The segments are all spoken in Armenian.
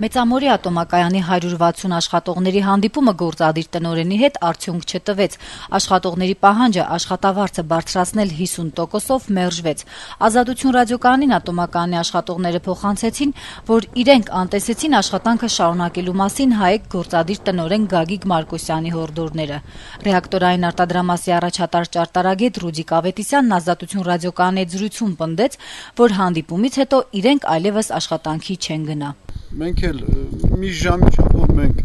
Մեծամորի ատոմակայանի 160 աշխատողների հանդիպումը գործադիր տնօրենի հետ արդյունք չտվեց։ Աշխատողների պահանջը աշխատավարձը բարձրացնել 50%-ով մերժվեց։ Ազատություն ռադիոկայանին ատոմակայանի աշխատողները փոխանցեցին, որ իրենք անտեսեցին աշխատանքը շարունակելու մասին ՀԱԵԿ գործադիր տնօրեն Գագիկ Մարկոսյանի հորդորները։ Ռեակտորային արտադրամասի առաջատար ճարտարագետ Ռուդիկ Ավետիսյանն Ազատություն ռադիոկայանի հետ զրույցում պնդեց, որ հանդիպումից հետո իրենք այլևս աշխատանքի չեն գնա։ Մենք էլ մի ժամի չափով մենք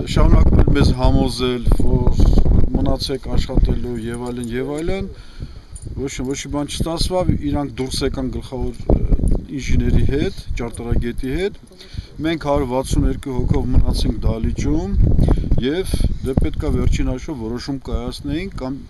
շարունակում ենք մեզ համոզել, որ մնացեք աշխատելու եւ այլն, ոչ մի բան չստացվավ, իրանք դուրս եկան գլխավոր ինժեների հետ, ճարտարագետի հետ, մենք 162 հոգով մնացինք դահլիճում եւ դե պետքա վերջին հաշվով որոշում կայացնեինք կամ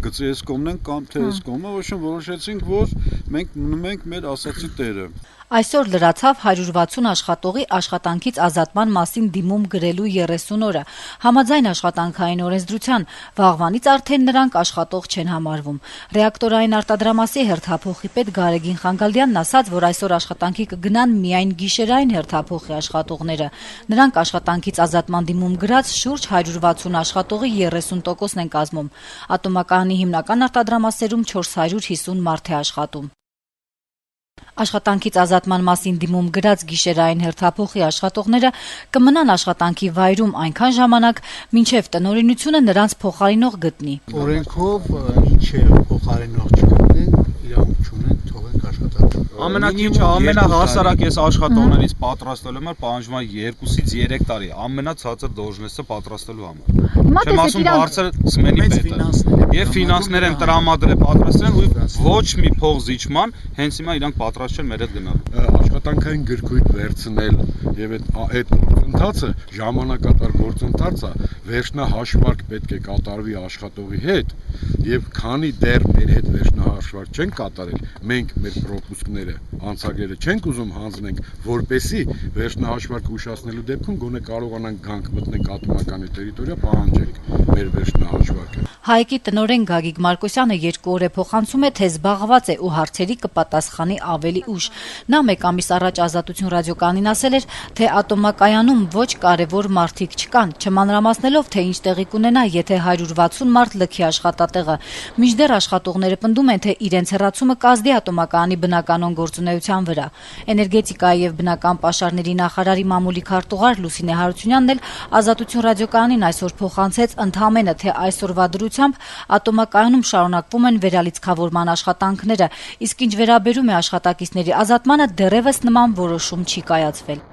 գծի այս կողմն են կամ թե այս կողմը, որոշեցինք, որ մենք մնում ենք մեր ասացի տերը։ Այսօր լրացավ 160 աշխատողի աշխատանքից ազատման մասին դիմում գրելու 30 օրը։ Համաձայն աշխատանքային օրենսդրության վաղվանից արդեն նրանք աշխատող չեն համարվում։ Ռեակտորային արտադրամասի հերթափոխի պետ Գարեգին Խանգալդյանն ասաց, որ այսօր աշխատանքի կգնան միայն գիշերային հերթափոխի աշխատողները։ Նրանք աշխատանքից ազատման դիմում գրած շուրջ 160 աշխատողի 30%-ն են կազմում։ Ատոմակայանի հիմնական արտադրամասերում 450 մարդ է աշխատում։ Աշխատանքից ազատման մասին դիմում գրած գիշերային հերթափոխի աշխատողները կմնան աշխատանքի վայրում այնքան ժամանակ, մինչև տնօրինությունը նրանց փոխարինող գտնի։ Օրենքով ինչեւ փոխարինող չգտնեն, իրավունք չունեն, թողենք աշխատանք։ Ամենակիչը ամենահասարակ ես աշխատողներից պատրաստելու համար պահանջվում է 2-ից 3 տարի, ամենացածր դոժնեսը պատրաստելու համար։ Չեմ ասում բարձր սմենի պետը։ Եվ ֆինանսներ են տրամադրել պատրաստել ու ոչ մի փող զիջման, հենց հիմա իրանք պատրաստ չեն մեր հետ գնալ։ Աշխատանքային գրքույթ վերցնել եւ այդ գործընթացը ժամանակատար գործընթաց է, վերջնահաշվարկ պետք է կատարվի աշխատողի հետ եւ քանի դեռ մեր հետ վերջնահաշվարկ չեն կատարել, մենք մեր պրոպուսկները, անցագրերը չենք ուզում հանձնենք, որպեսի վերջնահաշվարկը ուշացնելու դեպքում գոնե կարողանանք գանք մտնենք ատոմակայանի տերիտորիա, պահանջենք մեր վերջնահաշվարկը։ ՀԱԵԿ-ի տնօրեն Գագիկ Մարկոսյանը 2 օր է փոխանցում է, թե զբաղված է ու հարցերի կպատասխանի ավելի ուշ։ Նա մեկ ամիս առաջ Ազատություն ռադիոկայանին ասել էր, թե ատոմակայանում ոչ կարևոր մարդիկ չկան, չմանրամասնելով, թե ինչ տեղի կունենա, եթե 160 մարդ լքի աշխատատեղը։ Մինչդեռ աշխատողները պնդում են, թե իրենց հեռացումը կազդի ատոմակայանի բնականոն գործունեության վրա։ Էներգետիկայի եւ բնական պաշարների նախարարի մամուլի քարտուղար Լուսինե Հարությունյանն էլ Ազատություն ռադիոկայանին այսօր փոխանցեց ընդհանրապես, թե այսօրվա դրությամբ ատոմակայանում շարունակվում են վերալիցքավորման աշխատանքները, իսկ ինչ վերաբերում է աշխատակիցների ազատմանը, դեռևս նման որոշում չի կայացվել։